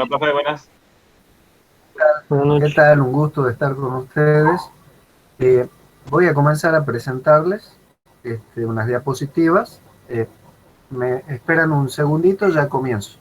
Hola, profe, buenas. Buenas ¿Qué noches. tal? Un gusto de estar con ustedes. Eh, Voy a comenzar a presentarles unas diapositivas. Me esperan un segundito, ya comienzo.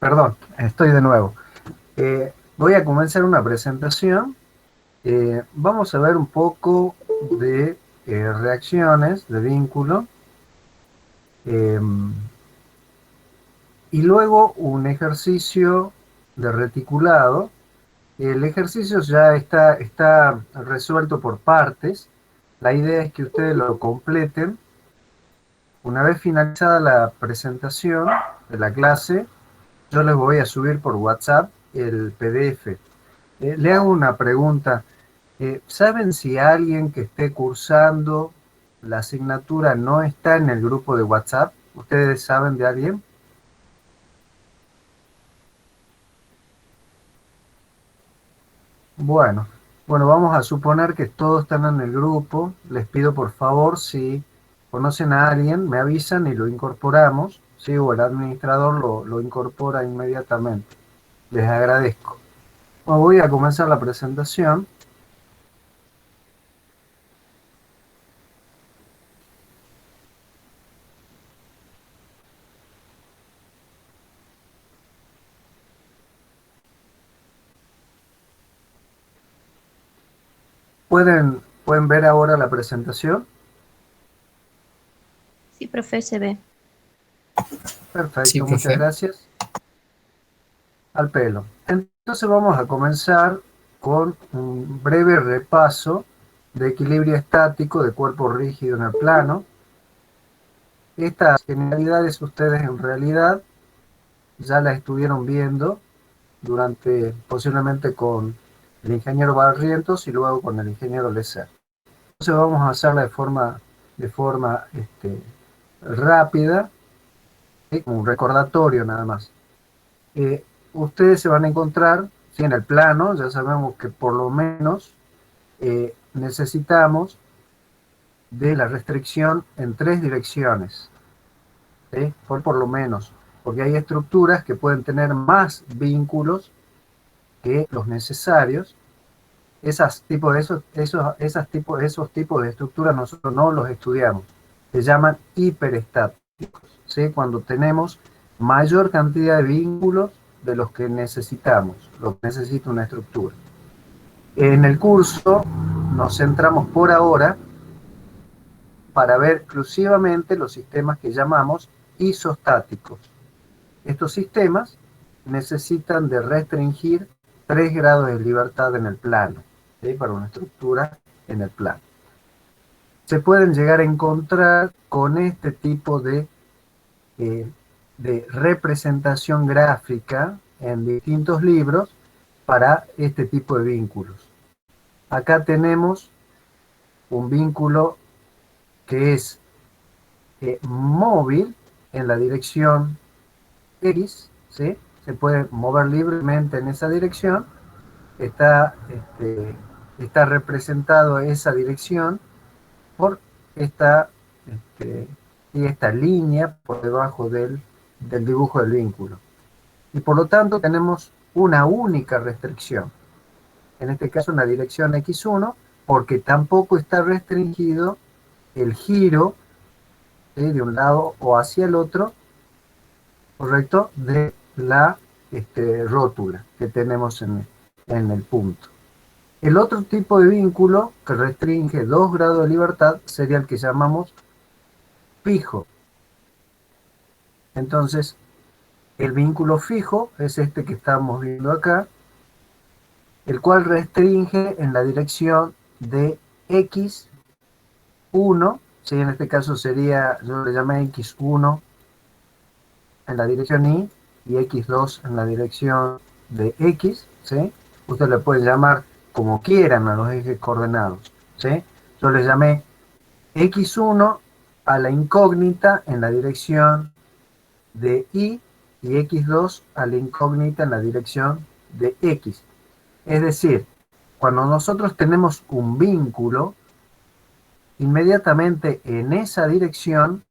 Perdón, estoy de nuevo. Voy a comenzar una presentación. Vamos a ver un poco de reacciones de vínculo eh, y luego un ejercicio de reticulado. El ejercicio ya está resuelto por partes. La idea es que ustedes lo completen. Una vez finalizada la presentación de la clase, yo les voy a subir por WhatsApp el PDF. Le hago una pregunta. ¿Saben si alguien que esté cursando la asignatura no está en el grupo de WhatsApp? ¿Ustedes saben de alguien? Bueno, vamos a suponer que todos están en el grupo. Les pido por favor, si conocen a alguien, me avisan y lo incorporamos, ¿sí? O el administrador lo incorpora inmediatamente. Les agradezco. Bueno, voy a comenzar la presentación. ¿Pueden ver ahora la presentación? Sí, profe, se ve. Sí, Perfecto, muchas profe. gracias. Al pelo. Entonces vamos a comenzar con un breve repaso de equilibrio estático de cuerpo rígido en el plano. Estas generalidades ustedes en realidad ya las estuvieron viendo posiblemente con el ingeniero Barrientos y luego con el ingeniero Lecer. Entonces vamos a hacerla de forma rápida, ¿sí? Como un recordatorio nada más. Ustedes se van a encontrar, ¿sí? En el plano, ya sabemos que por lo menos necesitamos de la restricción en 3 direcciones, ¿sí? Por lo menos, porque hay estructuras que pueden tener más vínculos que los necesarios. Esos tipos de estructuras nosotros no los estudiamos. Se llaman hiperestáticos, ¿sí? Cuando tenemos mayor cantidad de vínculos de los que necesitamos, lo que necesita una estructura. En el curso nos centramos por ahora para ver exclusivamente los sistemas que llamamos isostáticos. Estos sistemas necesitan de restringir 3 grados de libertad en el plano, ¿sí? Para una estructura en el plano. Se pueden llegar a encontrar con este tipo eh, de representación gráfica en distintos libros para este tipo de vínculos. Acá tenemos un vínculo que es móvil en la dirección X, ¿sí? Se puede mover libremente en esa dirección. Está, está representado esa dirección por esta, esta línea por debajo del dibujo del vínculo. Y por lo tanto tenemos una única restricción, en este caso una dirección X1, porque tampoco está restringido el giro, ¿sí? De un lado o hacia el otro, correcto, de la rótula que tenemos en el punto. El otro tipo de vínculo que restringe 2 grados de libertad sería el que llamamos fijo. Entonces, el vínculo fijo es este que estamos viendo acá, el cual restringe en la dirección de X1, ¿sí? En este caso sería, yo le llamé X1 en la dirección Y X2 en la dirección de X, ¿sí? Usted le puede llamar como quieran a los ejes coordenados, ¿sí? Yo le llamé X1 a la incógnita en la dirección de Y y X2 a la incógnita en la dirección de X. Es decir, cuando nosotros tenemos un vínculo, inmediatamente en esa dirección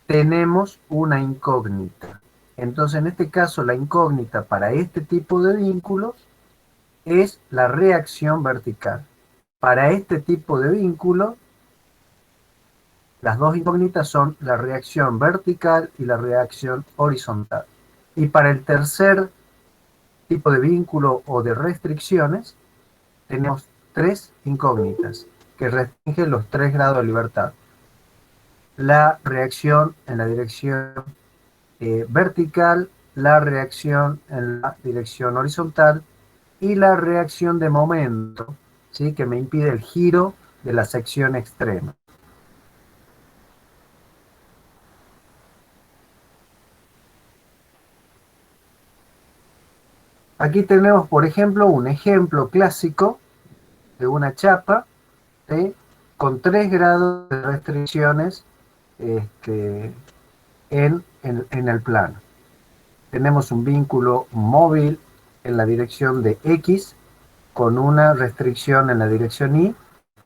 tenemos una incógnita. Entonces, en este caso, la incógnita para este tipo de vínculos es la reacción vertical. Para este tipo de vínculo, las dos incógnitas son la reacción vertical y la reacción horizontal. Y para el tercer tipo de vínculo o de restricciones, tenemos tres incógnitas que restringen los 3 grados de libertad. La reacción en la dirección vertical, la reacción en la dirección horizontal y la reacción de momento, ¿sí? Que me impide el giro de la sección extrema. Aquí tenemos, por ejemplo, un ejemplo clásico de una chapa, ¿sí? Con 3 grados de restricciones en el plano. Tenemos un vínculo móvil en la dirección de X con una restricción en la dirección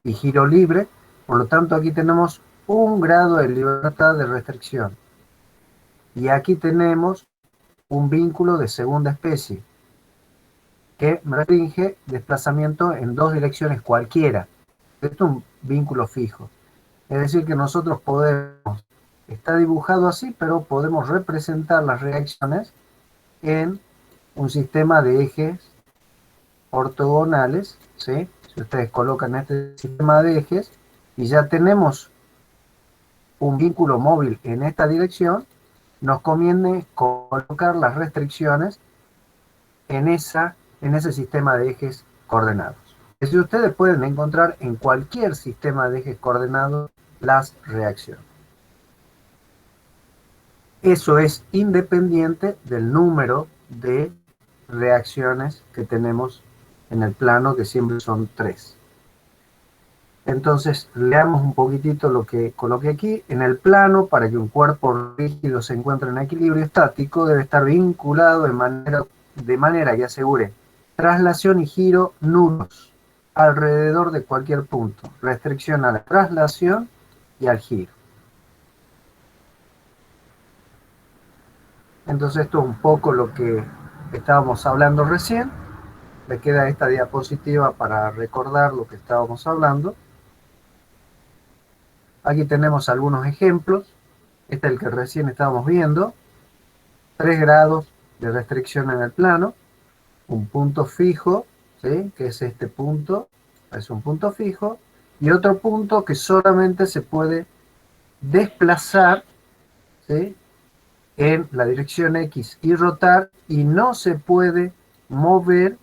y giro libre. Por lo tanto, aquí tenemos 1 grado de libertad de restricción. Y aquí tenemos un vínculo de segunda especie que me restringe desplazamiento en 2 direcciones cualquiera. Esto es un vínculo fijo. Es decir, que nosotros podemos, está dibujado así, pero podemos representar las reacciones en un sistema de ejes ortogonales, ¿sí? Si ustedes colocan este sistema de ejes y ya tenemos un vínculo móvil en esta dirección, nos conviene colocar las restricciones en ese sistema de ejes coordenados. Es decir, ustedes pueden encontrar en cualquier sistema de ejes coordenados las reacciones. Eso es independiente del número de reacciones que tenemos en el plano, que siempre son 3. Entonces, leamos un poquitito lo que coloqué aquí. En el plano, para que un cuerpo rígido se encuentre en equilibrio estático, debe estar vinculado de manera que asegure traslación y giro nulos alrededor de cualquier punto. Restricción a la traslación y al giro. Entonces, esto es un poco lo que estábamos hablando recién. Me queda esta diapositiva para recordar lo que estábamos hablando. Aquí tenemos algunos ejemplos. Este es el que recién estábamos viendo. 3 grados de restricción en el plano. Un punto fijo, ¿sí? Que es este punto. Es un punto fijo. Y otro punto que solamente se puede desplazar, ¿sí? En la dirección X y rotar, y no se puede mover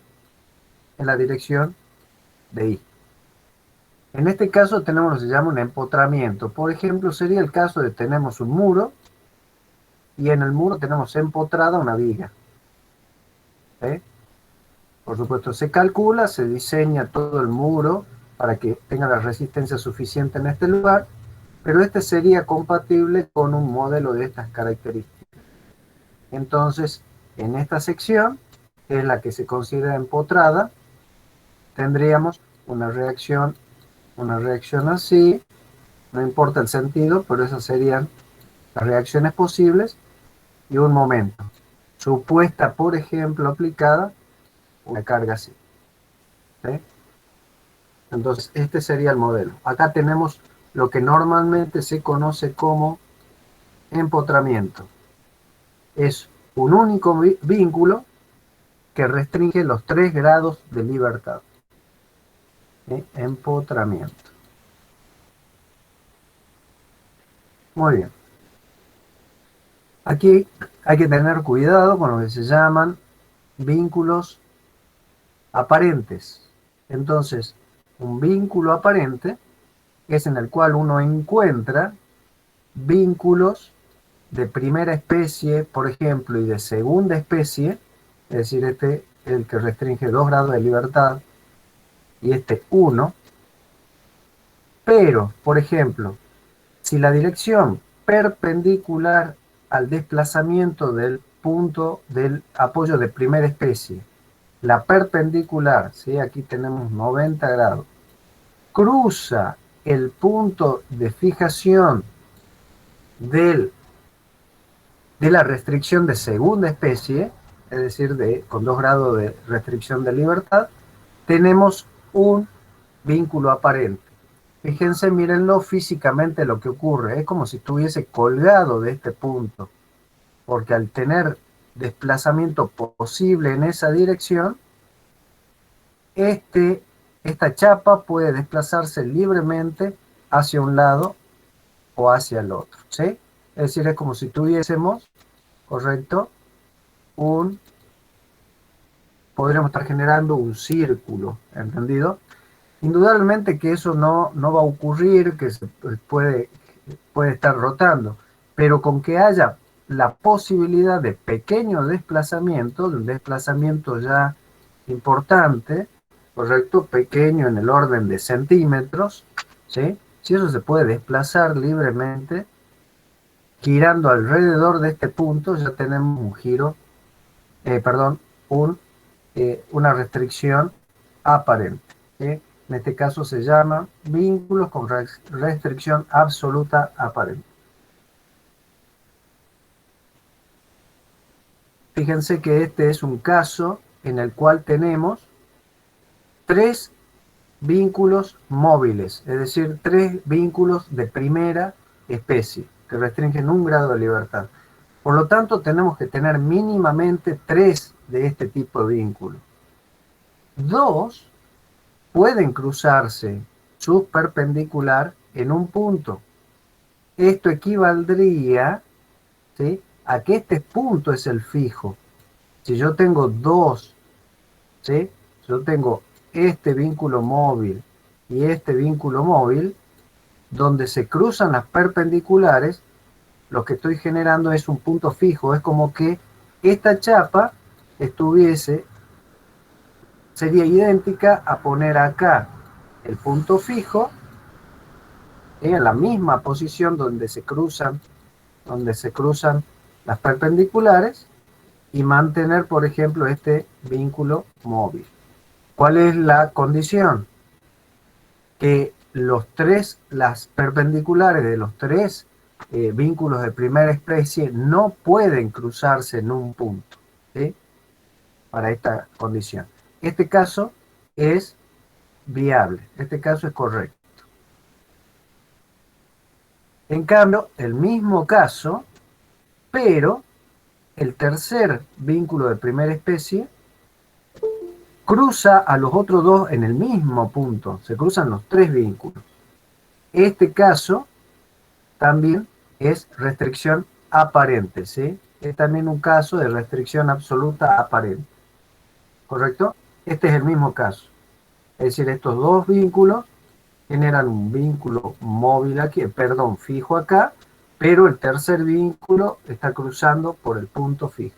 en la dirección de Y. En este caso tenemos lo que se llama un empotramiento. Por ejemplo, sería el caso de tenemos un muro y en el muro tenemos empotrada una viga. ¿Sí? Por supuesto, se calcula, se diseña todo el muro para que tenga la resistencia suficiente en este lugar, pero este sería compatible con un modelo de estas características. Entonces, en esta sección, que es la que se considera empotrada, tendríamos una reacción así, no importa el sentido, pero esas serían las reacciones posibles, y un momento. Supuesta, por ejemplo, aplicada una carga así. ¿Sí? Entonces, este sería el modelo. Acá tenemos lo que normalmente se conoce como empotramiento. Es un único vínculo que restringe los 3 grados de libertad. ¿Sí? Empotramiento. Muy bien. Aquí hay que tener cuidado con lo que se llaman vínculos aparentes. Entonces, un vínculo aparente es en el cual uno encuentra vínculos de primera especie, por ejemplo, y de segunda especie es decir, este es el que restringe 2 grados de libertad y este 1, pero, por ejemplo, si la dirección perpendicular al desplazamiento del punto del apoyo de primera especie, la perpendicular, ¿sí? Aquí tenemos 90 grados, cruza el punto de fijación del, de la restricción de segunda especie, es decir, con 2 grados de restricción de libertad, tenemos un vínculo aparente. Fíjense, mírenlo físicamente lo que ocurre. Es como si estuviese colgado de este punto, porque al tener desplazamiento posible en esa dirección, esta chapa puede desplazarse libremente hacia un lado o hacia el otro, ¿sí? Es decir, es como si tuviésemos, correcto, podríamos estar generando un círculo, ¿entendido? Indudablemente que eso no va a ocurrir, que se puede estar rotando, pero con que haya la posibilidad de pequeño desplazamiento, de un desplazamiento ya importante, correcto, pequeño en el orden de centímetros, ¿sí? Si eso se puede desplazar libremente, girando alrededor de este punto, ya tenemos un giro, perdón, un, una restricción aparente, ¿sí? En este caso se llama vínculos con restricción absoluta aparente. Fíjense que este es un caso en el cual tenemos 3 vínculos móviles, es decir, 3 vínculos de primera especie que restringen un grado de libertad. Por lo tanto, tenemos que tener mínimamente 3 de este tipo de vínculos. 2 pueden cruzarse subperpendicular en un punto. Esto equivaldría, ¿sí?, a que este punto es el fijo. Si yo tengo 2, ¿sí?, yo tengo este vínculo móvil y este vínculo móvil, donde se cruzan las perpendiculares, lo que estoy generando es un punto fijo. Es como que esta chapa sería idéntica a poner acá el punto fijo en la misma posición donde se cruzan las perpendiculares y mantener, por ejemplo, este vínculo móvil. ¿Cuál es la condición? Que las perpendiculares de los 3 vínculos de primera especie no pueden cruzarse en un punto, ¿sí?, para esta condición. Este caso es viable, este caso es correcto. En cambio, el mismo caso, pero el tercer vínculo de primera especie cruza a los otros 2 en el mismo punto, se cruzan los 3 vínculos. Este caso también es restricción aparente, ¿sí? Es también un caso de restricción absoluta aparente, ¿correcto? Este es el mismo caso. Es decir, estos 2 vínculos generan un vínculo móvil aquí, perdón, fijo acá, pero el tercer vínculo está cruzando por el punto fijo.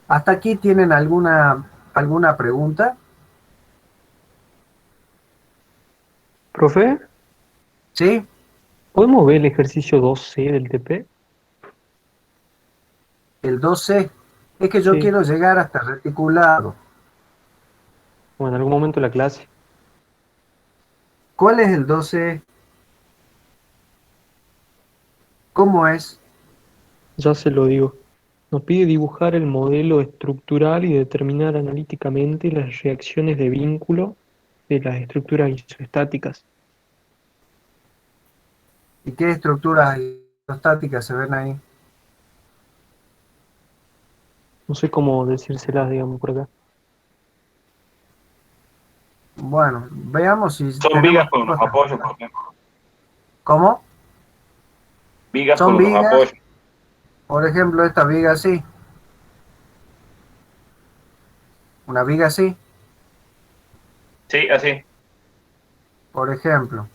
¿Hasta aquí tienen alguna pregunta? Profe, ¿Sí? ¿podemos ver el ejercicio 2C del TP? El 12 es que yo Sí, quiero llegar hasta el reticulado. o en algún momento de la clase. ¿Cuál es el 12? ¿Cómo es? Ya se lo digo. Nos pide dibujar el modelo estructural y determinar analíticamente las reacciones de vínculo de las estructuras isoestáticas. ¿Y qué estructuras hidrostáticas se ven ahí? No sé cómo decírselas, digamos, por acá. Bueno, veamos si Son tenemos vigas con unos respuesta. apoyos, por ejemplo. ¿Cómo? Vigas con Son unos vigas, apoyos. por ejemplo, esta viga así. Una viga así, Sí, así. por ejemplo.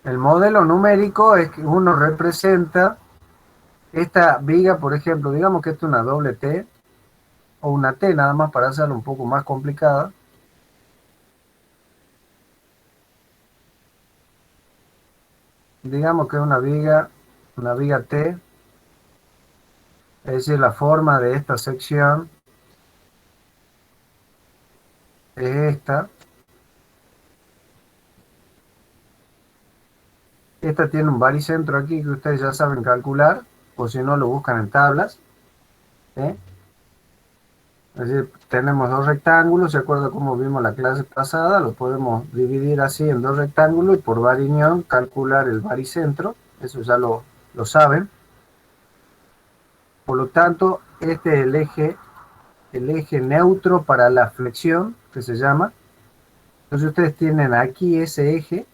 El modelo numérico es que uno representa esta viga, por ejemplo, digamos que esto es una doble T, o una T nada más para hacerlo un poco más complicada. Digamos que es una viga T, es decir, la forma de esta sección es esta. Esta tiene un baricentro aquí que ustedes ya saben calcular, o si no lo buscan en tablas. ¿Sí? Es decir, tenemos dos rectángulos, de acuerdo a cómo vimos la clase pasada, lo podemos dividir así en dos rectángulos y por variñón calcular el baricentro, eso ya lo saben. Por lo tanto, este es el eje neutro para la flexión, que se llama. Entonces ustedes tienen aquí ese eje.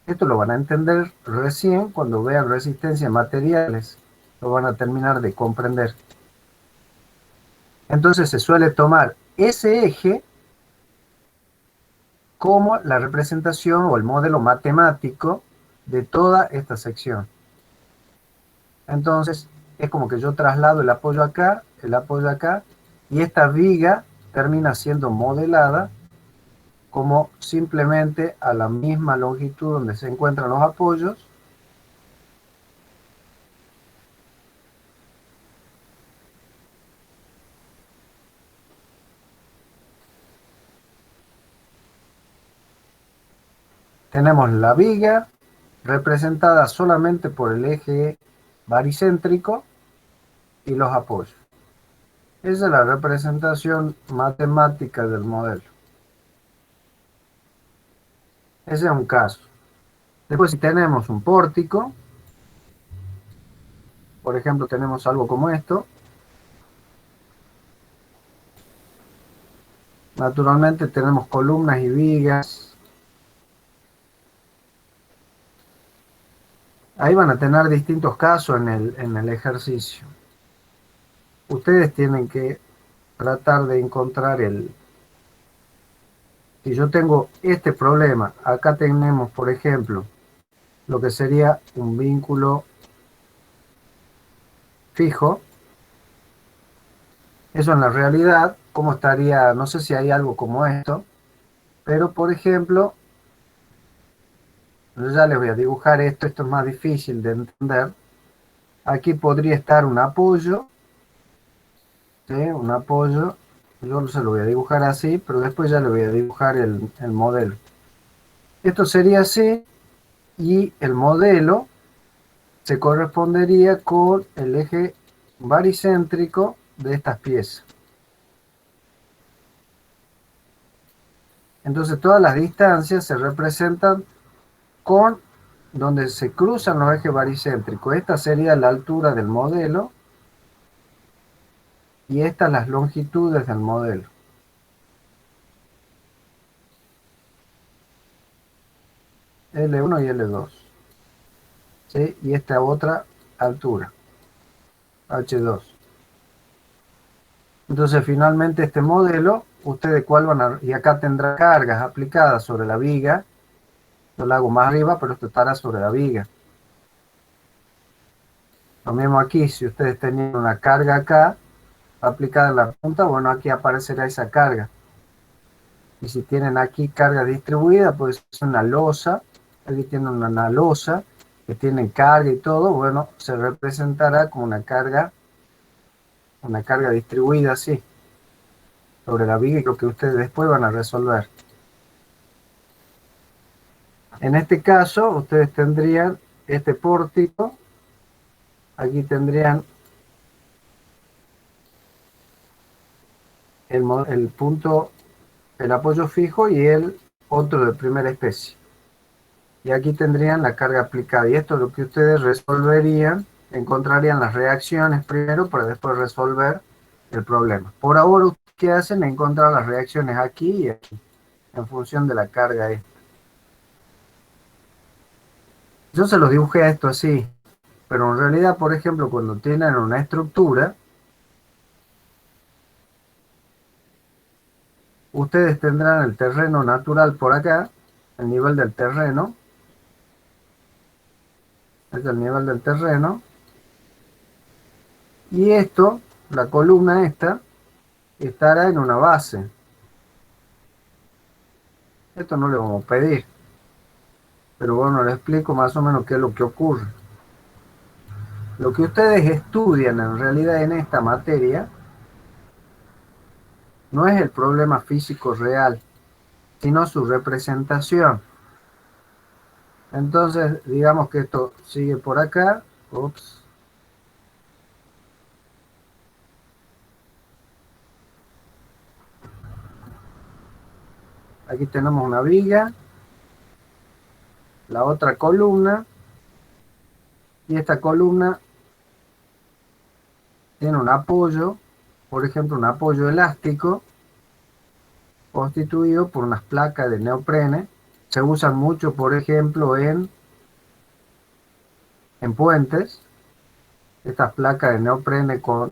Esto lo van a entender recién cuando vean resistencia a materiales. Lo van a terminar de comprender. Entonces se suele tomar ese eje como la representación o el modelo matemático de toda esta sección. Entonces es como que yo traslado el apoyo acá, y esta viga termina siendo modelada como simplemente a la misma longitud donde se encuentran los apoyos. Tenemos la viga representada solamente por el eje baricéntrico y los apoyos. Esa es la representación matemática del modelo. Ese es un caso. Después, si tenemos un pórtico, por ejemplo, tenemos algo como esto. Naturalmente tenemos columnas y vigas. Ahí van a tener distintos casos en el ejercicio. Ustedes tienen que tratar de encontrar si yo tengo este problema, acá tenemos, por ejemplo, lo que sería un vínculo fijo. Eso en la realidad, ¿cómo estaría? No sé si hay algo como esto, pero por ejemplo, yo ya les voy a dibujar esto es más difícil de entender. Aquí podría estar un apoyo, ¿sí? Un apoyo, yo se lo voy a dibujar así, pero después ya le voy a dibujar el modelo. Esto sería así, y el modelo se correspondería con el eje baricéntrico de estas piezas. Entonces todas las distancias se representan con donde se cruzan los ejes baricéntricos. Esta sería la altura del modelo y estas las longitudes del modelo. L1 y L2. ¿Sí? Y esta otra altura, H2. Entonces finalmente este modelo, ustedes cuál van a... Y acá tendrá cargas aplicadas sobre la viga. Yo lo hago más arriba, pero esto estará sobre la viga. Lo mismo aquí, si ustedes tenían una carga acá, aplicada en la punta, bueno, aquí aparecerá esa carga. Y si tienen aquí carga distribuida, pues es una losa. Aquí tienen una losa que tiene carga y todo, bueno, se representará como una carga distribuida así, sobre la viga, y lo que ustedes después van a resolver. En este caso, ustedes tendrían este pórtico, aquí tendrían el punto, el apoyo fijo y el otro de primera especie. Y aquí tendrían la carga aplicada. Y esto es lo que ustedes resolverían, encontrarían las reacciones primero para después resolver el problema. Por ahora, ¿qué hacen? Encontrar las reacciones aquí y aquí, en función de la carga esta. Yo se los dibujé a esto así, pero en realidad, por ejemplo, cuando tienen una estructura, ustedes tendrán el terreno natural por acá, el nivel del terreno, Este es el nivel del terreno. Y esto, la columna esta, estará en una base. Esto no le vamos a pedir. Pero bueno, les explico más o menos qué es lo que ocurre. Lo que ustedes estudian en realidad en esta materia no es el problema físico real, sino su representación. Entonces, digamos que esto sigue por acá. Ups. Aquí tenemos una viga, la otra columna, y esta columna tiene un apoyo, por ejemplo, un apoyo elástico, constituido por unas placas de neoprene. Se usan mucho, por ejemplo, en puentes, estas placas de neoprene con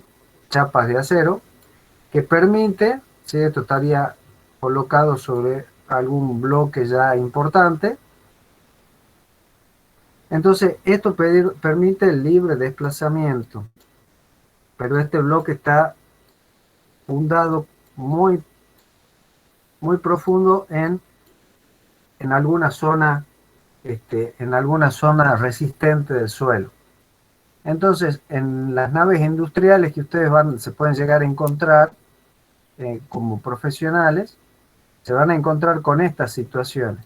chapas de acero, que permite, si esto estaría colocado sobre algún bloque ya importante, entonces esto permite el libre desplazamiento, pero este bloque está fundado muy, muy profundo en alguna zona, en alguna zona resistente del suelo. Entonces, en las naves industriales que ustedes se pueden llegar a encontrar como profesionales, se van a encontrar con estas situaciones.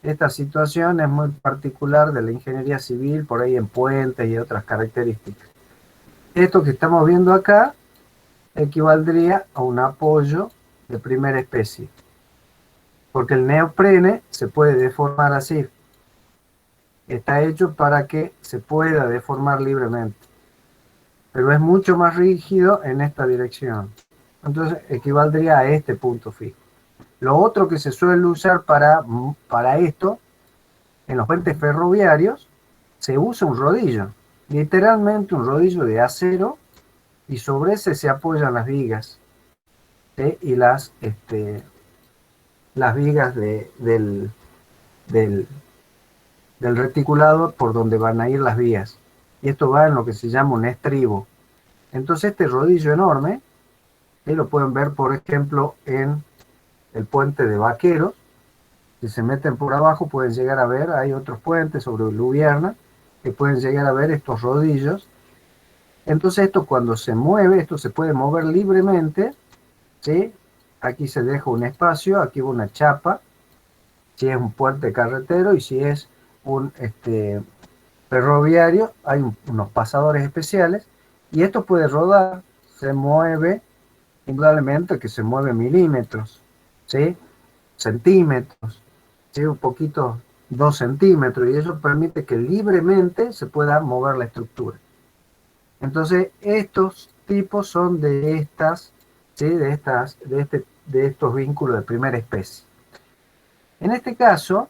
Esta situación es muy particular de la ingeniería civil, por ahí en puentes y otras características. Esto que estamos viendo acá equivaldría a un apoyo de primera especie, porque el neoprene se puede deformar así. Está hecho para que se pueda deformar libremente, pero es mucho más rígido en esta dirección. Entonces equivaldría a este punto fijo. Lo otro que se suele usar para esto, en los puentes ferroviarios, se usa un rodillo, literalmente un rodillo de acero, y sobre ese se apoyan las vigas, ¿sí? Y las vigas del reticulado por donde van a ir las vías. Y esto va en lo que se llama un estribo. Entonces este rodillo enorme, lo pueden ver por ejemplo en el puente de Vaqueros. Si se meten por abajo pueden llegar a ver, hay otros puentes sobre Lubierna, que pueden llegar a ver estos rodillos. Entonces esto cuando se mueve, esto se puede mover libremente, ¿sí? Aquí se deja un espacio, aquí va una chapa, si es un puente carretero, y si es un ferroviario, hay unos pasadores especiales, y esto puede rodar, se mueve, indudablemente que se mueve milímetros, ¿sí? Centímetros, ¿sí? Un poquito, 2 centímetros, y eso permite que libremente se pueda mover la estructura. Entonces, estos tipos son de estas, ¿sí? de estos vínculos de primera especie. En este caso,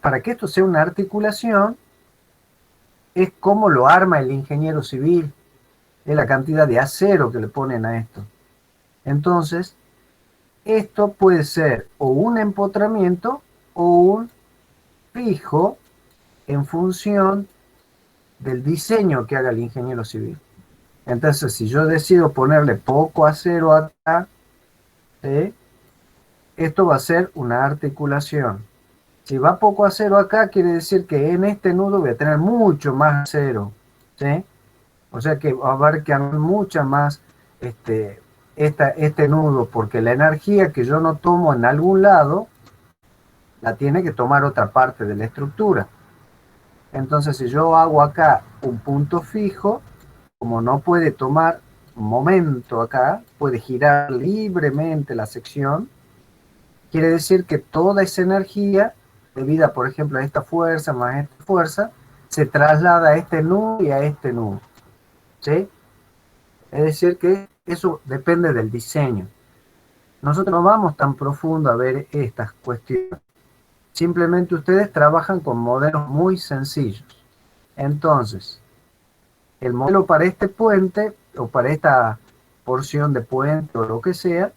para que esto sea una articulación, es como lo arma el ingeniero civil, es la cantidad de acero que le ponen a esto. Entonces, esto puede ser o un empotramiento o un fijo en función del diseño que haga el ingeniero civil. Entonces, si yo decido ponerle poco acero acá, ¿sí? Esto va a ser una articulación. Si va poco acero acá, quiere decir que en este nudo voy a tener mucho más acero, ¿sí? O sea que va a haber que mucha más este nudo, porque la energía que yo no tomo en algún lado, la tiene que tomar otra parte de la estructura. Entonces, si yo hago acá un punto fijo, como no puede tomar momento acá, puede girar libremente la sección, quiere decir que toda esa energía, debida por ejemplo a esta fuerza más esta fuerza, se traslada a este nudo y a este nudo, ¿sí? Es decir que eso depende del diseño. Nosotros no vamos tan profundo a ver estas cuestiones. Simplemente ustedes trabajan con modelos muy sencillos. Entonces, el modelo para este puente o para esta porción de puente o lo que sea,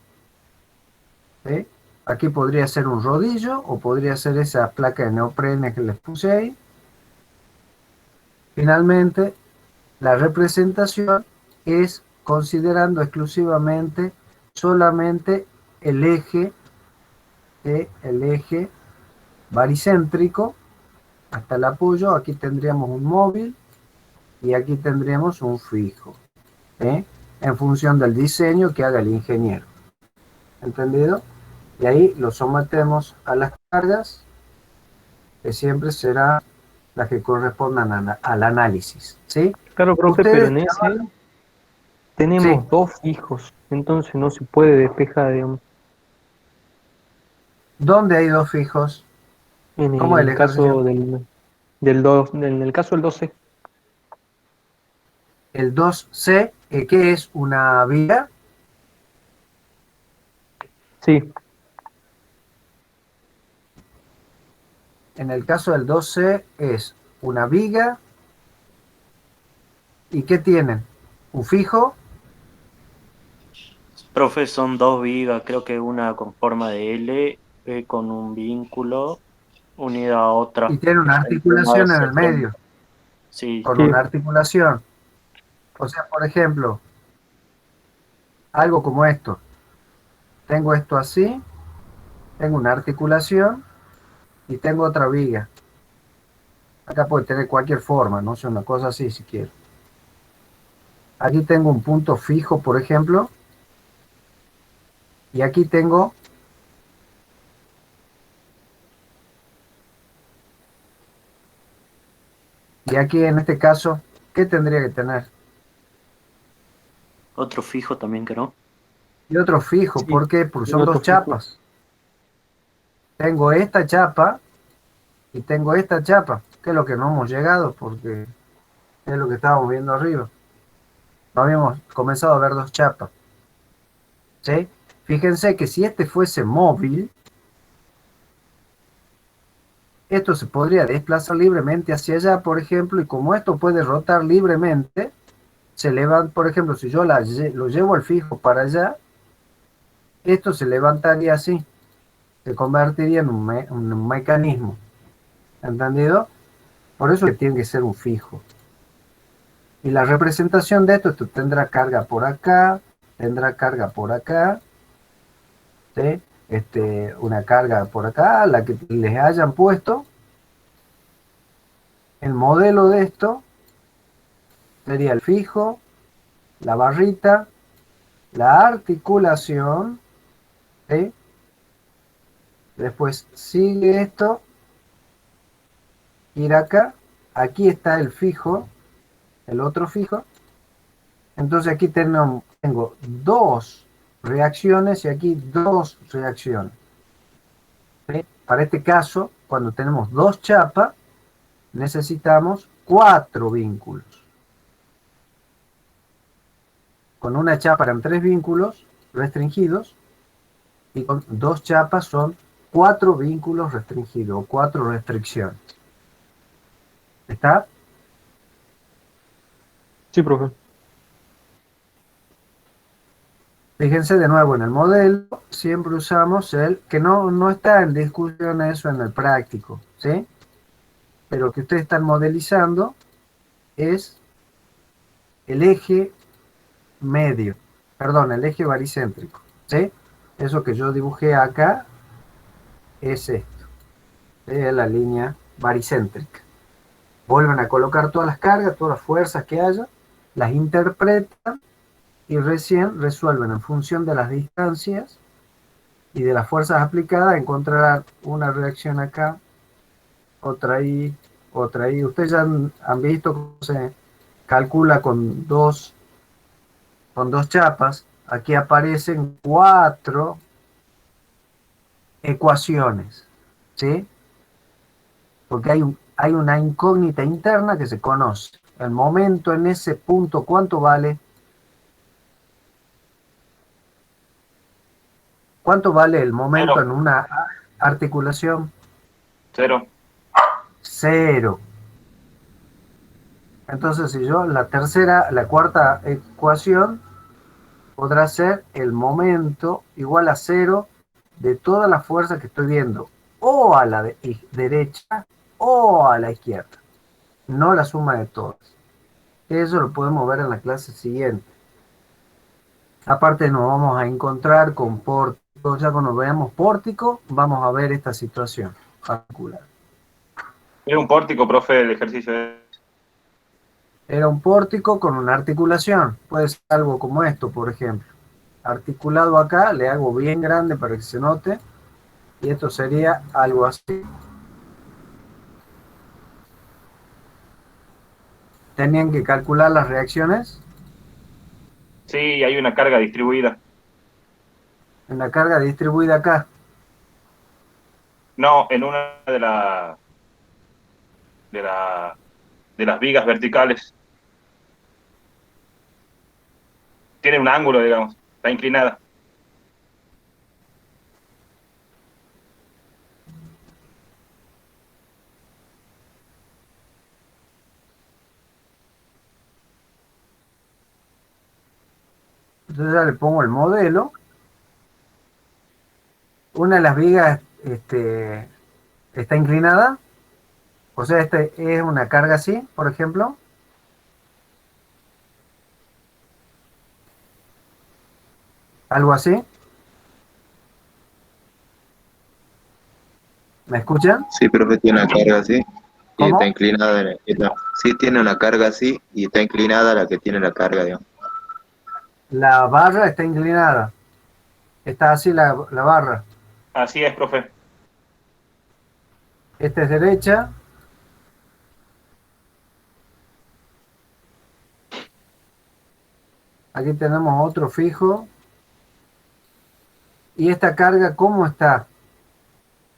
¿sí? Aquí podría ser un rodillo o podría ser esa placa de neoprene que les puse ahí. Finalmente, la representación es considerando exclusivamente solamente el eje, el eje baricéntrico hasta el apoyo. Aquí tendríamos un móvil y aquí tendríamos un fijo, ¿eh? En función del diseño que haga el ingeniero. ¿Entendido? Y ahí lo sometemos a las cargas, que siempre será las que correspondan al análisis, ¿sí? Claro, profe, pero Ustedes, en ese sí, tenemos dos fijos, entonces no se puede despejar, digamos. ¿dónde hay dos fijos? En ¿Cómo es el el ejercicio? caso del 2, en el caso del 12, El 2C, ¿qué es una viga? sí, En el caso del 2C es una viga. ¿Y qué tienen? ¿Un fijo? Profe, son dos vigas, creo que una con forma de L, con un vínculo unida a Y otra. tiene una El tema de articulación en el sostener. medio, Sí, con sí, una articulación. O sea, por ejemplo, algo como esto. Tengo esto así, tengo una articulación y tengo otra viga. Acá puede tener cualquier forma, no sé, una cosa así si quiero. Aquí tengo un punto fijo, por ejemplo, y aquí tengo, y aquí en este caso, ¿qué tendría que tener? otro fijo también que no. Y otro fijo, sí, ¿por qué? Porque y son otro dos fijo. chapas. Tengo esta chapa y tengo esta chapa, que es lo que no hemos llegado, porque es lo que estábamos viendo arriba. No habíamos comenzado a ver dos chapas, ¿sí? Fíjense que si este fuese móvil, esto se podría desplazar libremente hacia allá, por ejemplo, y como esto puede rotar libremente, se levanta, por ejemplo, si yo lo llevo al fijo para allá, esto se levantaría así, se convertiría en un mecanismo, ¿entendido? Por eso que tiene que ser un fijo. Y la representación de esto tendrá carga por acá, tendrá carga por acá, ¿sí? Una carga por acá, la que les hayan puesto. El modelo de esto sería el fijo, la barrita, la articulación, ¿sí? Después sigue esto, ir acá, aquí está el fijo, el otro fijo. Entonces aquí tengo dos reacciones y aquí dos reacciones, ¿sí? Para este caso, cuando tenemos dos chapas, necesitamos cuatro vínculos. Con una chapa eran tres vínculos restringidos y con dos chapas son cuatro vínculos restringidos o cuatro restricciones. ¿Está? Sí, profe. Fíjense de nuevo en el modelo, siempre usamos el que no está en discusión eso en el práctico, ¿sí? Pero que ustedes están modelizando es el eje medio, perdón, el eje baricéntrico, ¿sí? Eso que yo dibujé acá es esto, es la línea baricéntrica. Vuelven a colocar todas las cargas, todas las fuerzas que haya, las interpretan y recién resuelven en función de las distancias y de las fuerzas aplicadas, encontrarán una reacción acá, otra ahí, otra ahí. Ustedes ya han visto cómo se calcula con dos chapas. Aquí aparecen cuatro ecuaciones, ¿sí? Porque hay una incógnita interna que se conoce. El momento en ese punto, ¿cuánto vale? ¿Cuánto vale el momento Cero. en una articulación? Cero. Cero. Entonces, si yo la cuarta ecuación podrá ser el momento igual a cero de todas las fuerzas que estoy viendo, o a la derecha o a la izquierda, no la suma de todas. Eso lo podemos ver en la clase siguiente. Aparte nos vamos a encontrar con pórtico. Ya cuando veamos pórtico, vamos a ver esta situación particular. Es un pórtico, profe, el ejercicio. Era un pórtico con una articulación. Puede ser algo como esto, por ejemplo. Articulado acá, le hago bien grande para que se note. Y esto sería algo así. Tenían que calcular las reacciones Sí, hay una carga distribuida. en la carga distribuida acá. No, en una de las vigas verticales. Tiene un ángulo, digamos, está inclinada. Entonces ya le pongo el modelo. Una de las vigas está inclinada. O sea, este es una carga así, por ejemplo. Algo así. ¿Me escuchan? Sí, profe, tiene una carga así y ¿Cómo? está inclinada. Sí, tiene una carga así y está inclinada la que tiene la carga, digamos. La barra está inclinada. Está así la barra. Así es, profe. Esta es derecha. Aquí tenemos otro fijo. ¿Y esta carga cómo está?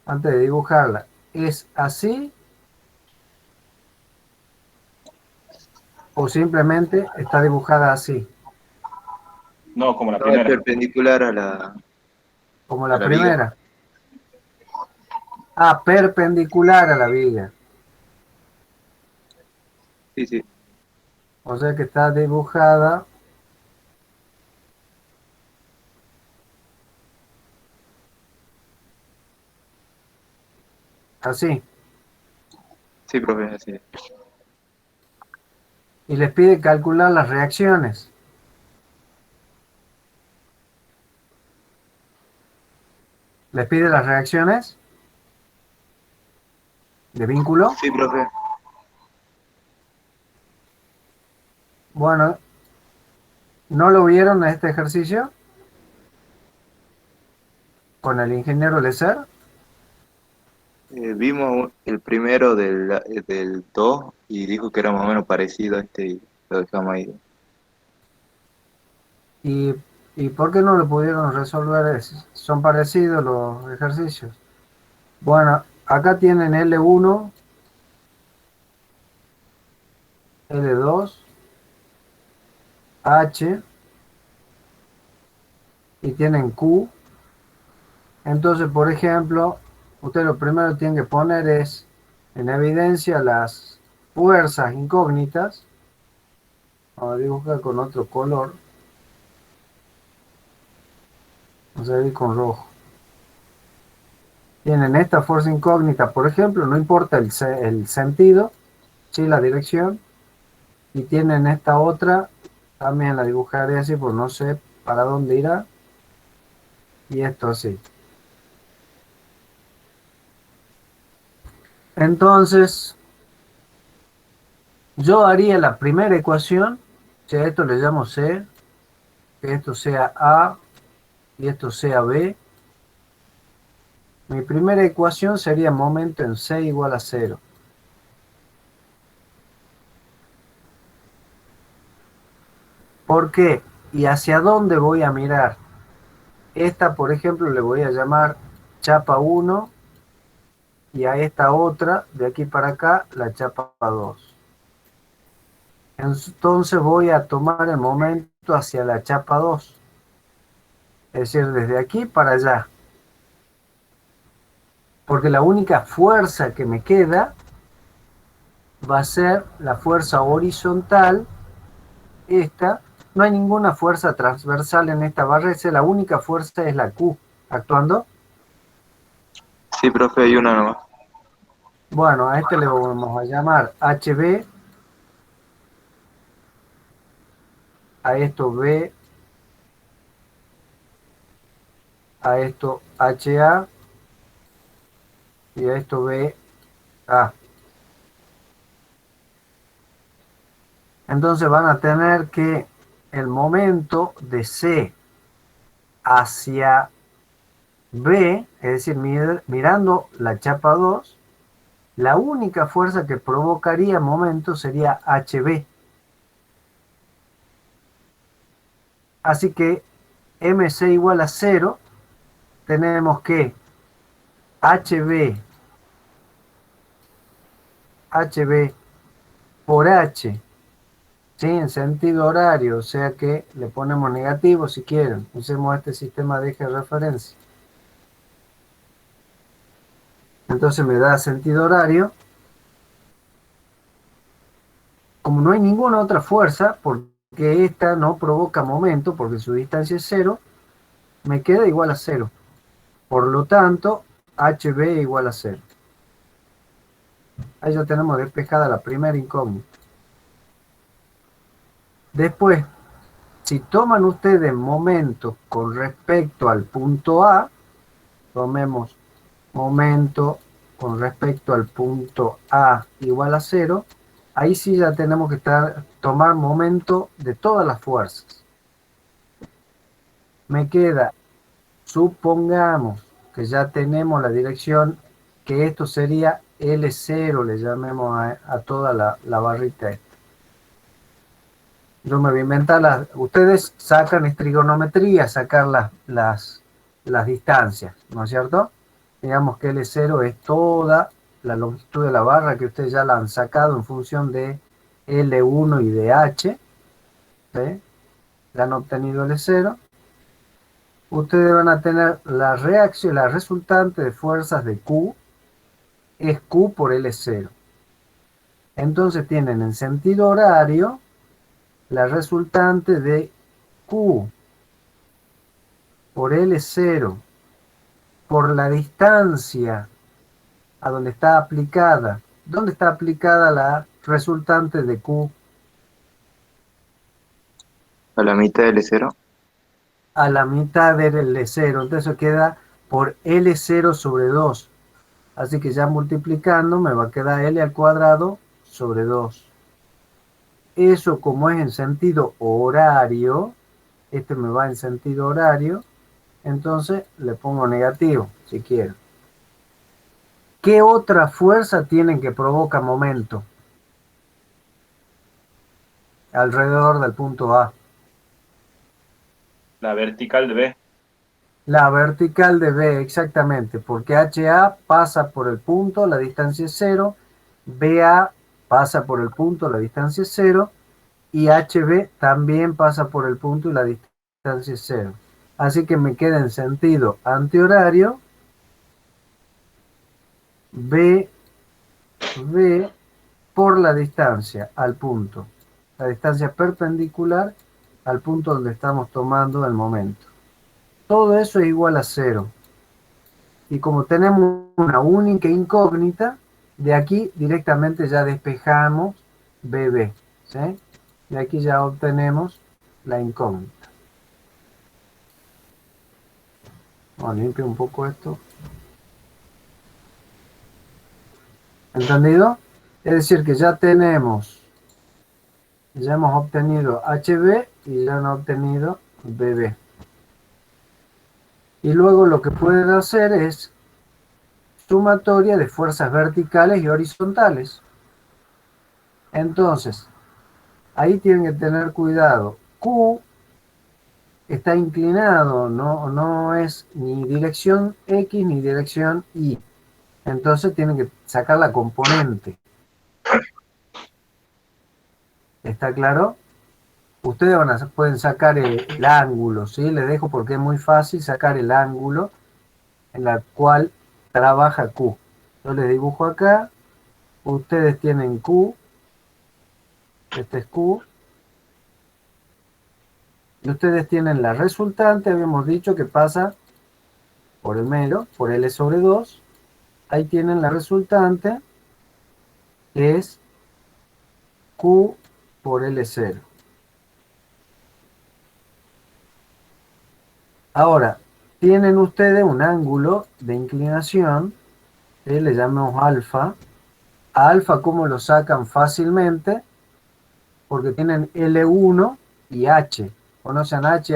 Antes de dibujarla. ¿Es así? ¿O simplemente está dibujada así? No, como la No, es primera. perpendicular a la... Como A la la viga. primera. Ah, perpendicular a la viga. Sí, sí. O sea que está dibujada así. Sí, profe, así. Y les pide calcular las reacciones. Les pide las reacciones de vínculo. Sí, profe. Bueno, ¿no lo vieron en este ejercicio? Con el ingeniero Lecer. Vimos el primero del 2 y dijo que era más o menos parecido a este y lo dejamos ahí. ¿Y por qué no lo pudieron resolver? Son parecidos los ejercicios. Bueno, acá tienen L1, L2, H y tienen Q. Entonces, por ejemplo, usted lo primero que tiene que poner es en evidencia las fuerzas incógnitas. Vamos a dibujar con otro color. Vamos a ir con rojo. Tienen esta fuerza incógnita, por ejemplo, no importa el sentido, sí la dirección. Y tienen esta otra, también la dibujaré así, pues no sé para dónde irá. Y esto así. Entonces, yo haría la primera ecuación, si a esto le llamo C, que esto sea A y esto sea B. Mi primera ecuación sería momento en C igual a 0. ¿Por qué? ¿Y hacia dónde voy a mirar? Esta, por ejemplo, le voy a llamar chapa 1 y a esta otra, de aquí para acá, la chapa 2. Entonces voy a tomar el momento hacia la chapa 2. Es decir, desde aquí para allá. Porque la única fuerza que me queda va a ser la fuerza horizontal. Esta. No hay ninguna fuerza transversal en esta barra. La única fuerza es la Q actuando. Sí, profe, hay una nomás. Bueno, a este le vamos a llamar HB, a esto B, a esto HA y a esto BA. Entonces van a tener que el momento de C hacia B, es decir, mirando la chapa 2, la única fuerza que provocaría momento sería HB. Así que MC igual a 0, tenemos que HB por H, ¿sí? En sentido horario, o sea que le ponemos negativo si quieren. Usemos este sistema de eje de referencia. Entonces me da sentido horario. Como no hay ninguna otra fuerza, porque esta no provoca momento, porque su distancia es 0, me queda igual a 0. Por lo tanto, HB igual a 0. Ahí ya tenemos despejada la primera incógnita. Después, si toman ustedes momento con respecto al punto A, tomemos momento con respecto al punto A igual a 0, ahí sí ya tenemos que tomar momento de todas las fuerzas. Me queda, supongamos que ya tenemos la dirección, que esto sería L0, le llamemos a toda la barrita esta. Yo me voy a inventar ustedes sacan trigonometría, sacar las distancias, ¿no es cierto? Digamos que L0 es toda la longitud de la barra que ustedes ya la han sacado en función de L1 y de H, ¿sí? Ya han obtenido L0. Ustedes van a tener la reacción, la resultante de fuerzas de Q, es Q por L0. Entonces tienen en sentido horario la resultante de Q por L0 por la distancia a donde está aplicada. ¿Dónde está aplicada la resultante de Q? A la mitad del L0. A la mitad del L0. Entonces eso queda por L0 sobre 2. Así que ya multiplicando me va a quedar L al cuadrado sobre 2. Eso como es en sentido horario, este me va en sentido horario, entonces le pongo negativo si quiero. ¿Qué otra fuerza tienen que provoca momento alrededor del punto A? La vertical de B. La vertical de B, exactamente, porque HA pasa por el punto, la distancia es 0, BA pasa por el punto, la distancia es 0, y HB también pasa por el punto y la distancia es 0. Así que me queda en sentido antihorario B por la distancia al punto, la distancia perpendicular al punto donde estamos tomando el momento. Todo eso es igual a 0. Y como tenemos una única incógnita, de aquí directamente ya despejamos BB, ¿sí? Y aquí ya obtenemos la incógnita. Vamos a limpiar un poco esto. ¿Entendido? Es decir que ya hemos obtenido HB y ya han obtenido BB. Y luego lo que pueden hacer es sumatoria de fuerzas verticales y horizontales. Entonces, ahí tienen que tener cuidado. Q está inclinado, no es ni dirección X ni dirección Y. Entonces tienen que sacar la componente. ¿Está claro? Ustedes pueden sacar el ángulo, ¿sí? Les dejo porque es muy fácil sacar el ángulo en la cual trabaja Q. Yo les dibujo acá. Ustedes tienen Q. Este es Q. Y ustedes tienen la resultante, habíamos dicho que pasa por el medio, por L sobre 2. ahí tienen la resultante, que es Q por L0. Ahora, tienen ustedes un ángulo de inclinación, que le llamamos alfa. A alfa, ¿cómo lo sacan fácilmente? Porque tienen L1 y H. Conocen H,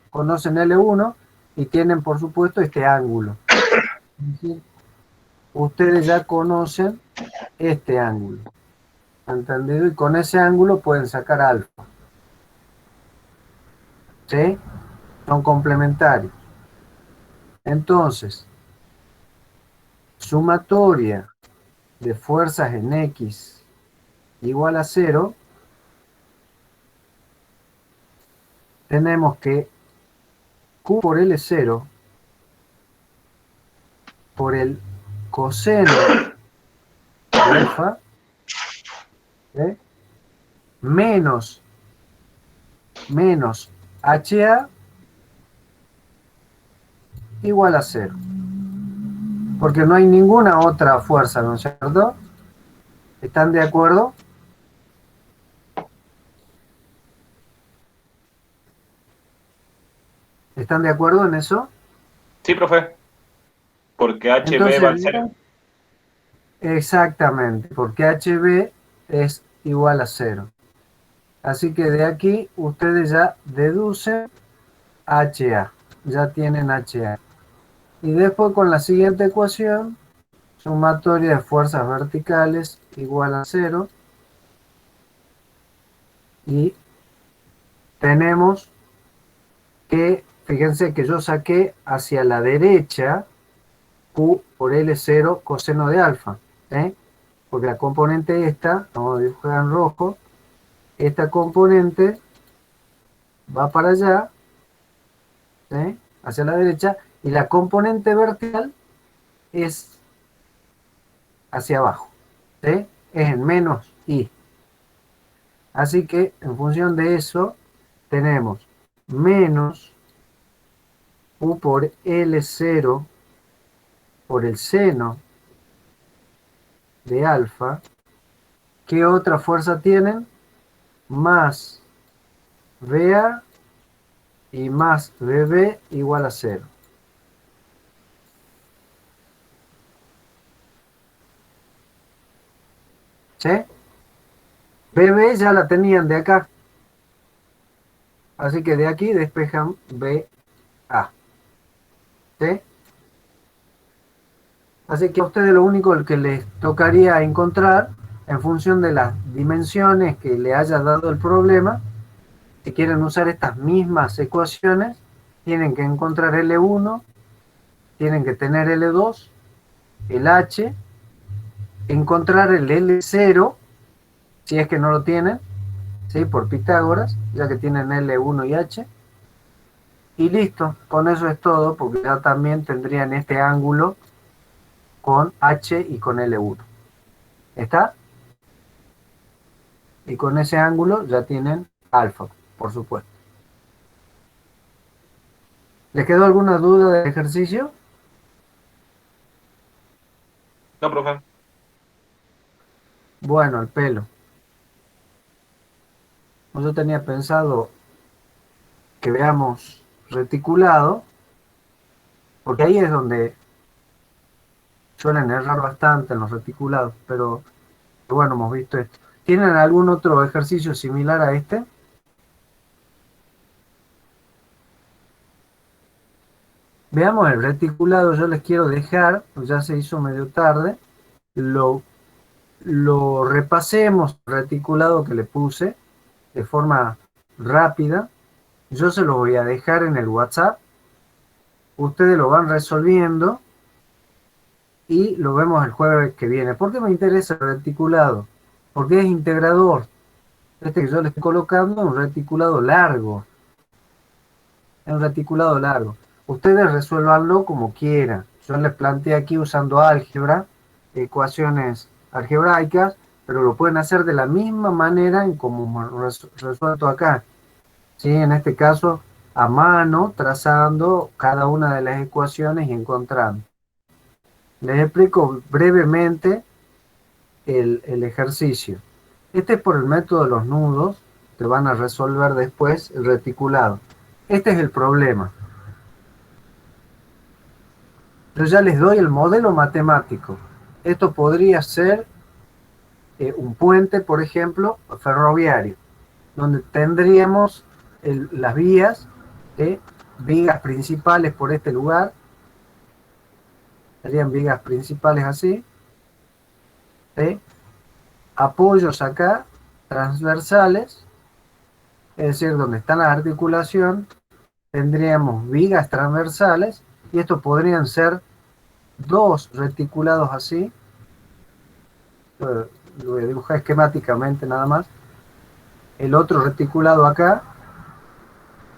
conocen L1 y tienen, por supuesto, este ángulo. ¿Sí? Ustedes ya conocen este ángulo. ¿Entendido? Y con ese ángulo pueden sacar alfa. ¿Sí? Son complementarios. Entonces, sumatoria de fuerzas en X igual a 0, tenemos que Q por L0 por el coseno de alfa, ¿sí? menos HA igual a 0. Porque no hay ninguna otra fuerza, ¿no es cierto? ¿Están de acuerdo? ¿Están de acuerdo en eso? Sí, profe. Porque HB Entonces, va al 0. exactamente, porque HB es igual a 0. Así que de aquí ustedes ya deducen HA. Ya tienen HA. Y después con la siguiente ecuación, sumatoria de fuerzas verticales igual a 0. Y tenemos que, fíjense que yo saqué hacia la derecha Q por L0 coseno de alfa. Porque la componente esta, vamos a dibujar en rojo, esta componente va para allá, hacia la derecha, y la componente vertical es hacia abajo, es en menos I. Así que en función de eso tenemos menos U por L0 por el seno de alfa. ¿Qué otra fuerza tienen? Más VA y más BB igual a 0. ¿Sí? BB ya la tenían de acá. Así que de aquí despejan BA. ¿Sí? Así que a ustedes lo único que les tocaría encontrar, en función de las dimensiones que le haya dado el problema, si quieren usar estas mismas ecuaciones, tienen que encontrar L1, tienen que tener L2, el H, encontrar el L0, si es que no lo tienen, ¿sí? Por Pitágoras, ya que tienen L1 y H, y listo, con eso es todo, porque ya también tendrían este ángulo con H y con L1. ¿Está? Y con ese ángulo ya tienen alfa, por supuesto. ¿Les quedó alguna duda del ejercicio? No, profe. Bueno, el pelo. Yo tenía pensado que veamos reticulado, porque ahí es donde suelen errar bastante en los reticulados, pero bueno, hemos visto esto. ¿Tienen algún otro ejercicio similar a este? Veamos el reticulado. Yo les quiero dejar, pues ya se hizo medio tarde, lo repasemos, el reticulado que le puse de forma rápida. Yo se lo voy a dejar en el WhatsApp. Ustedes lo van resolviendo y lo vemos el jueves que viene. ¿Por qué me interesa el reticulado? Porque es integrador. Este que yo le estoy colocando es un reticulado largo. Es un reticulado largo. Ustedes resuélvanlo como quieran. Yo les planteé aquí usando álgebra, ecuaciones algebraicas, pero lo pueden hacer de la misma manera en como resuelto acá. ¿Sí? En este caso, a mano, trazando cada una de las ecuaciones y encontrando. Les explico brevemente el ejercicio. Este es por el método de los nudos, que van a resolver después el reticulado. Este es el problema. Yo ya les doy el modelo matemático. Esto podría ser un puente, por ejemplo, ferroviario, donde tendríamos las vías, vigas principales por este lugar, serían vigas principales así, apoyos acá, transversales, es decir, donde está la articulación, tendríamos vigas transversales, y estos podrían ser dos reticulados así. Lo voy a dibujar esquemáticamente nada más. El otro reticulado acá,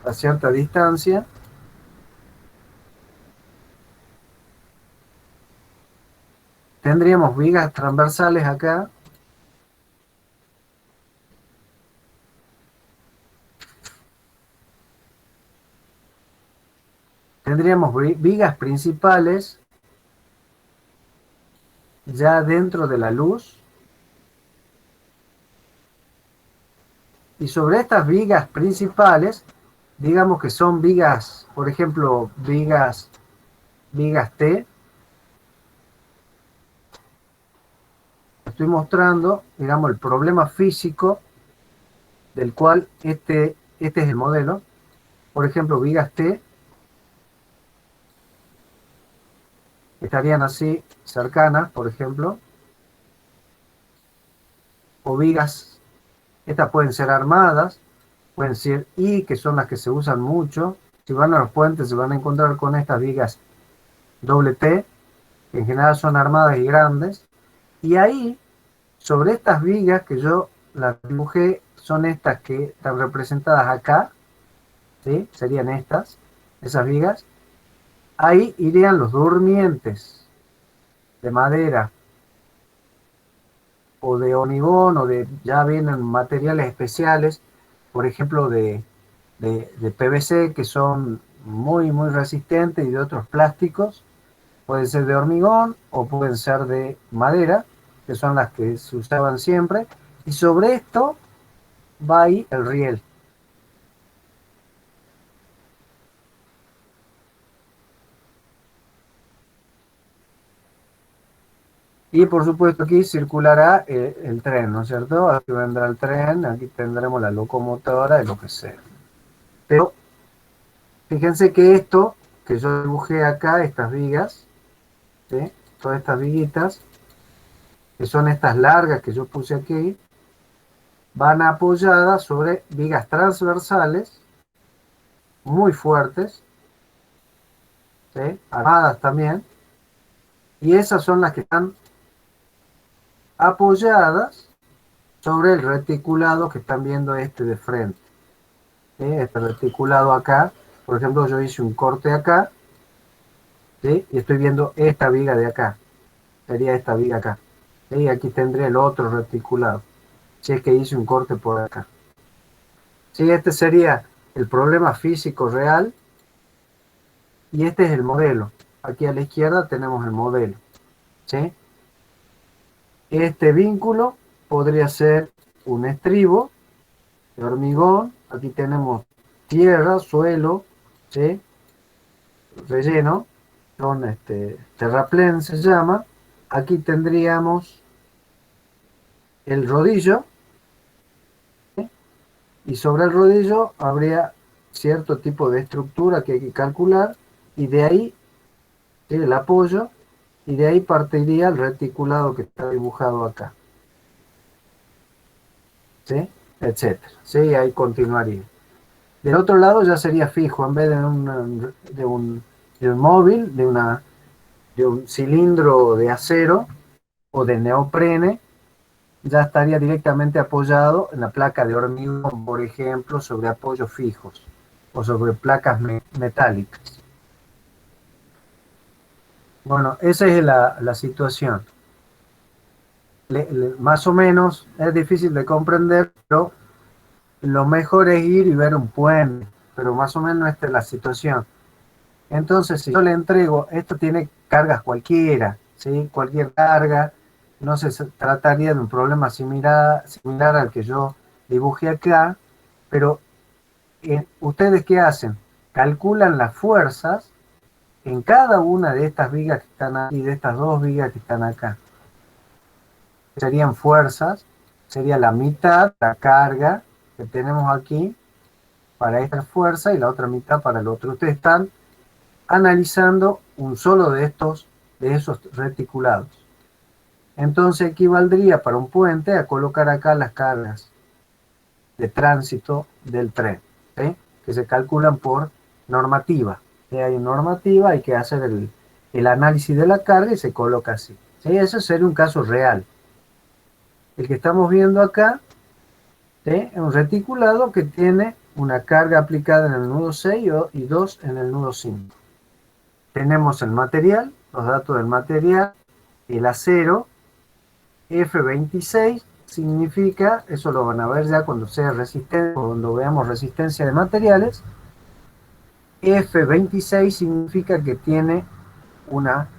a cierta distancia. Tendríamos vigas transversales acá. Tendríamos vigas principales ya dentro de la luz. Y sobre estas vigas principales, digamos que son vigas, por ejemplo, vigas T. Estoy mostrando, digamos, el problema físico del cual este es el modelo. Por ejemplo, vigas T estarían así cercanas, por ejemplo. O vigas, estas pueden ser armadas, pueden ser I, que son las que se usan mucho. Si van a los puentes se van a encontrar con estas vigas doble T, que en general son armadas y grandes. Y ahí, sobre estas vigas que yo las dibujé, son estas que están representadas acá, ¿sí? Serían esas vigas. Ahí irían los durmientes de madera o de hormigón, o ya vienen materiales especiales, por ejemplo de PVC, que son muy resistentes, y de otros plásticos. Pueden ser de hormigón o pueden ser de madera, que son las que se usaban siempre. Y sobre esto va ahí el riel. Y por supuesto aquí circulará el tren, ¿no es cierto? Aquí vendrá el tren, aquí tendremos la locomotora y lo que sea. Pero fíjense que esto que yo dibujé acá, estas vigas, ¿sí? Todas estas viguitas, que son estas largas que yo puse aquí, van apoyadas sobre vigas transversales muy fuertes, ¿sí? Armadas también, y esas son las que están apoyadas sobre el reticulado que están viendo de frente, ¿sí? Este reticulado acá, por ejemplo, yo hice un corte acá, ¿sí? Y estoy viendo esta viga de acá, sería esta viga acá, ¿sí? Y aquí tendré el otro reticulado, si es que hice un corte por acá. Sí, este sería el problema físico real, y este es el modelo. Aquí a la izquierda tenemos el modelo, ¿sí? Este vínculo podría ser un estribo de hormigón. Aquí tenemos tierra, suelo, ¿sí? Relleno, son terraplén se llama. Aquí tendríamos el rodillo, ¿sí? Y sobre el rodillo habría cierto tipo de estructura que hay que calcular, y de ahí, ¿sí? El apoyo, y de ahí partiría el reticulado que está dibujado acá, ¿sí? Etcétera, ¿sí? Ahí continuaría. Del otro lado ya sería fijo, en vez de un móvil, de un cilindro de acero o de neoprene, ya estaría directamente apoyado en la placa de hormigón, por ejemplo, sobre apoyos fijos o sobre placas metálicas. Bueno, esa es la situación. Más o menos es difícil de comprender, pero lo mejor es ir y ver un puente, pero más o menos esta es la situación. Entonces, si yo le entrego, esto tiene cargas cualquiera, ¿sí? Cualquier carga, no se trataría de un problema similar al que yo dibujé acá, pero ¿ustedes qué hacen? Calculan las fuerzas en cada una de estas vigas que están aquí, de estas dos vigas que están acá. Serían fuerzas, sería la mitad, la carga que tenemos aquí para esta fuerza y la otra mitad para el otro. Ustedes están analizando un solo de esos reticulados. Entonces equivaldría para un puente a colocar acá las cargas de tránsito del tren, ¿sí? Que se calculan por normativa. Hay normativa, hay que hacer el análisis de la carga y se coloca así, ¿sí? Eso sería un caso real. El que estamos viendo acá, ¿sí? Es un reticulado que tiene una carga aplicada en el nudo 6 y 2 en el nudo 5. Tenemos el material, los datos del material, el acero, F26 significa, eso lo van a ver ya cuando sea resistente, cuando veamos resistencia de materiales. F26 significa que tiene una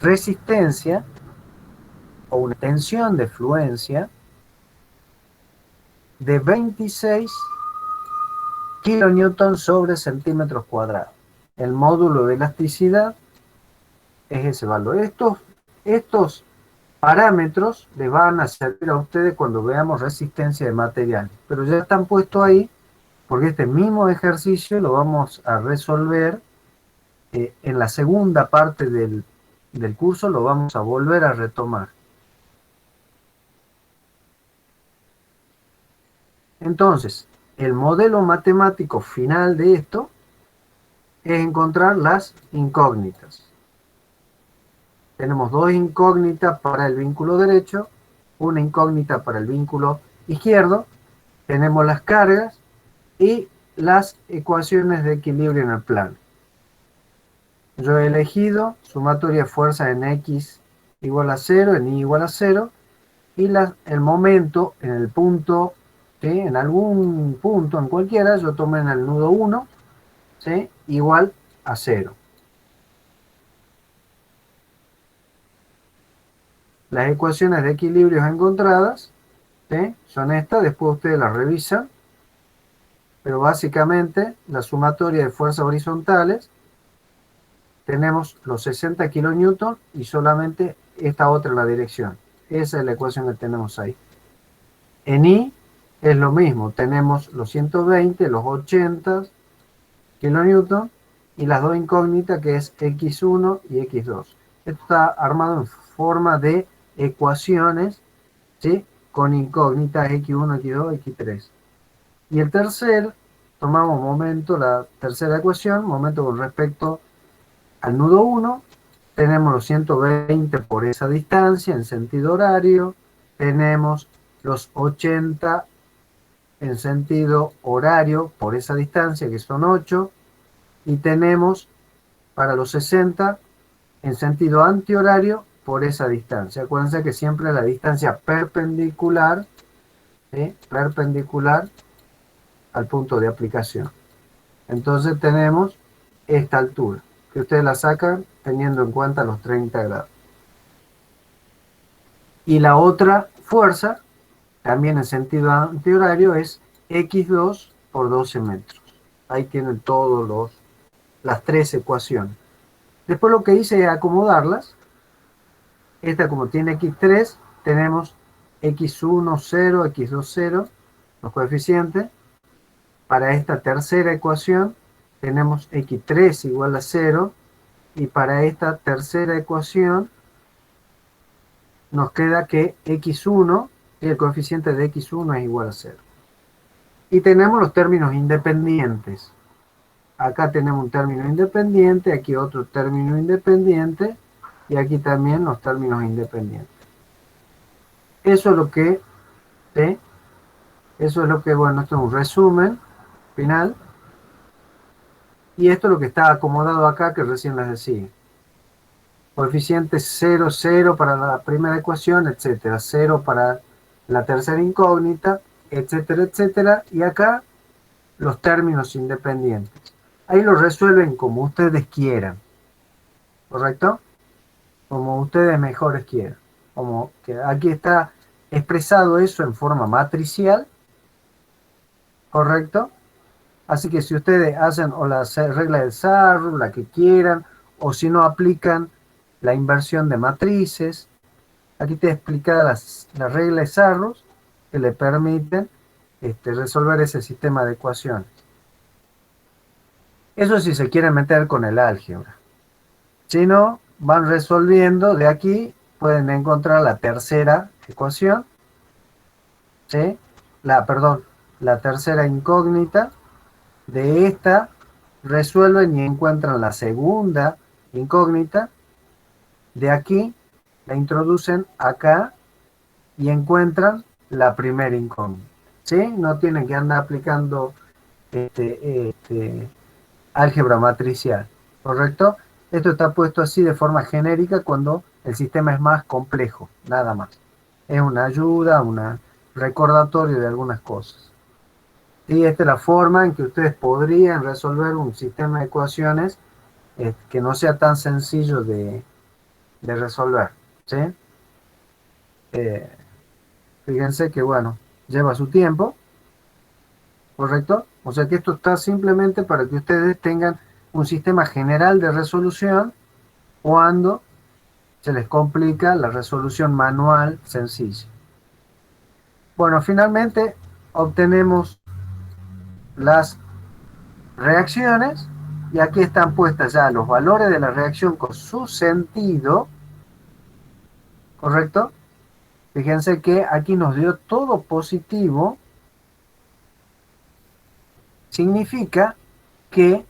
resistencia o una tensión de fluencia de 26 kilonewton sobre centímetros cuadrados. El módulo de elasticidad es ese valor. Estos parámetros les van a servir a ustedes cuando veamos resistencia de materiales, pero ya están puestos ahí porque este mismo ejercicio lo vamos a resolver en la segunda parte del curso, lo vamos a volver a retomar. Entonces, el modelo matemático final de esto es encontrar las incógnitas. Tenemos dos incógnitas para el vínculo derecho, una incógnita para el vínculo izquierdo, tenemos las cargas y las ecuaciones de equilibrio en el plano. Yo he elegido sumatoria de fuerzas en X igual a 0, en Y igual a 0, y el momento en el punto, ¿sí? En algún punto, en cualquiera, yo tomé en el nudo 1, ¿sí? Igual a 0. Las ecuaciones de equilibrios encontradas, ¿sí? Son estas, después ustedes las revisan, pero básicamente la sumatoria de fuerzas horizontales, tenemos los 60 kilonewton y solamente esta otra en la dirección. Esa es la ecuación que tenemos ahí. En Y es lo mismo, tenemos los 120, los 80 kilonewton y las dos incógnitas que es X1 y X2. Esto está armado en forma de ecuaciones, ¿sí? Con incógnitas X1, X2, X3. Y el tercer, tomamos momento, la tercera ecuación, momento con respecto al nudo 1, tenemos los 120 por esa distancia en sentido horario, tenemos los 80 en sentido horario por esa distancia que son 8, y tenemos para los 60 en sentido antihorario por esa distancia. Acuérdense que siempre la distancia perpendicular, ¿sí? Perpendicular al punto de aplicación. Entonces tenemos esta altura, que ustedes la sacan teniendo en cuenta los 30 grados. Y la otra fuerza, también en sentido antihorario, es X2 por 12 metros. Ahí tienen todas las tres ecuaciones. Después lo que hice es acomodarlas. Esta, como tiene X3, tenemos X1, 0, X2, 0, los coeficientes. Para esta tercera ecuación tenemos X3 igual a 0, y para esta tercera ecuación nos queda que X1, y el coeficiente de X1 es igual a 0. Y tenemos los términos independientes. Acá tenemos un término independiente, aquí otro término independiente, y aquí también los términos independientes. Eso es lo que, ¿sí? Eso es lo que, bueno, esto es un resumen final. Y esto es lo que está acomodado acá, que recién les decía. Coeficiente 0, 0 para la primera ecuación, etcétera. 0 para la tercera incógnita, etcétera, etcétera. Y acá los términos independientes. Ahí lo resuelven como ustedes quieran. ¿Correcto? como ustedes mejores quieran. Como que aquí está expresado eso en forma matricial, ¿correcto? Así que si ustedes hacen o la regla del Sarrus, la que quieran, o si no aplican la inversión de matrices, aquí te explica las reglas de Sarrus que le permiten resolver ese sistema de ecuaciones. Eso si se quieren meter con el álgebra. Si no, van resolviendo de aquí, pueden encontrar la tercera ecuación, ¿sí? La tercera incógnita. De esta resuelven y encuentran la segunda incógnita. De aquí la introducen acá y encuentran la primera incógnita. ¿Sí? No tienen que andar aplicando álgebra matricial, ¿correcto? Esto está puesto así de forma genérica cuando el sistema es más complejo, nada más. Es una ayuda, un recordatorio de algunas cosas. Y esta es la forma en que ustedes podrían resolver un sistema de ecuaciones que no sea tan sencillo de resolver, ¿sí? Fíjense que, bueno, lleva su tiempo, ¿correcto? O sea que esto está simplemente para que ustedes tengan un sistema general de resolución cuando se les complica la resolución manual sencilla. Bueno, finalmente obtenemos las reacciones y aquí están puestas ya los valores de la reacción con su sentido, ¿correcto? Fíjense que aquí nos dio todo positivo, significa que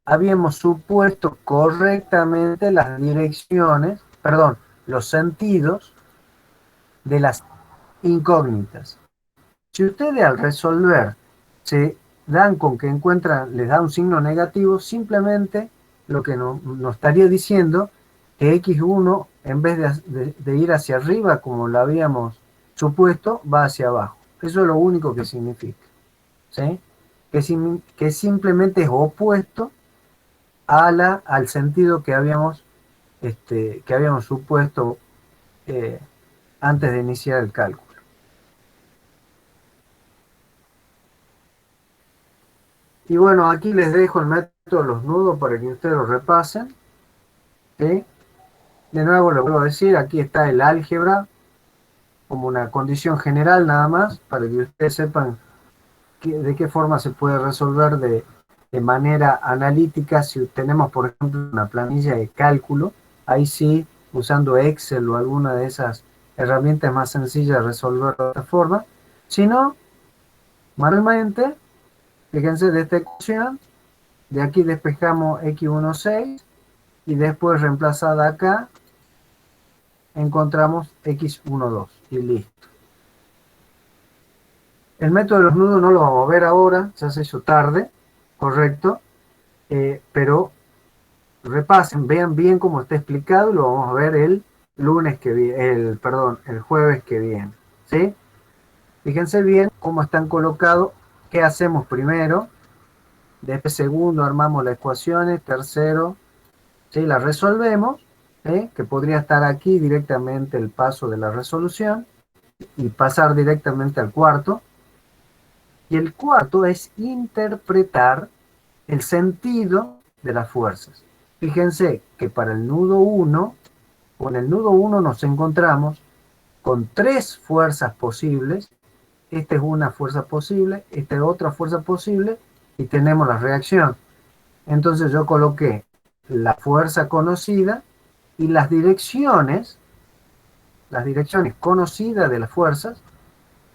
habíamos supuesto correctamente las direcciones, perdón, los sentidos de las incógnitas. Si ustedes al resolver se dan con que encuentran, les da un signo negativo, simplemente lo que nos estaría diciendo que X1, en vez de ir hacia arriba como lo habíamos supuesto, va hacia abajo. Eso es lo único que significa, ¿sí? Que simplemente es opuesto al sentido que habíamos supuesto antes de iniciar el cálculo. Y bueno, aquí les dejo el método de los nudos para que ustedes lo repasen, ¿sí? De nuevo lo vuelvo a decir, aquí está el álgebra como una condición general nada más, para que ustedes sepan de qué forma se puede resolver de manera analítica si tenemos, por ejemplo, una planilla de cálculo. Ahí sí, usando Excel o alguna de esas herramientas más sencillas de resolver de otra forma. Si no, manualmente, fíjense de esta ecuación, de aquí despejamos X16 y después reemplazada acá encontramos X12 y listo. El método de los nudos no lo vamos a ver ahora, ya se hizo tarde, correcto, pero repasen, vean bien cómo está explicado y lo vamos a ver el jueves que viene, ¿sí? Fíjense bien cómo están colocados, qué hacemos primero, después segundo armamos las ecuaciones, tercero, ¿sí? La resolvemos, ¿sí? Que podría estar aquí directamente el paso de la resolución y pasar directamente al cuarto. Y el cuarto es interpretar el sentido de las fuerzas. Fíjense que para el nudo 1, con el nudo 1 nos encontramos con 3 fuerzas posibles. Esta es una fuerza posible, esta es otra fuerza posible y tenemos la reacción. Entonces yo coloqué la fuerza conocida y las direcciones conocidas de las fuerzas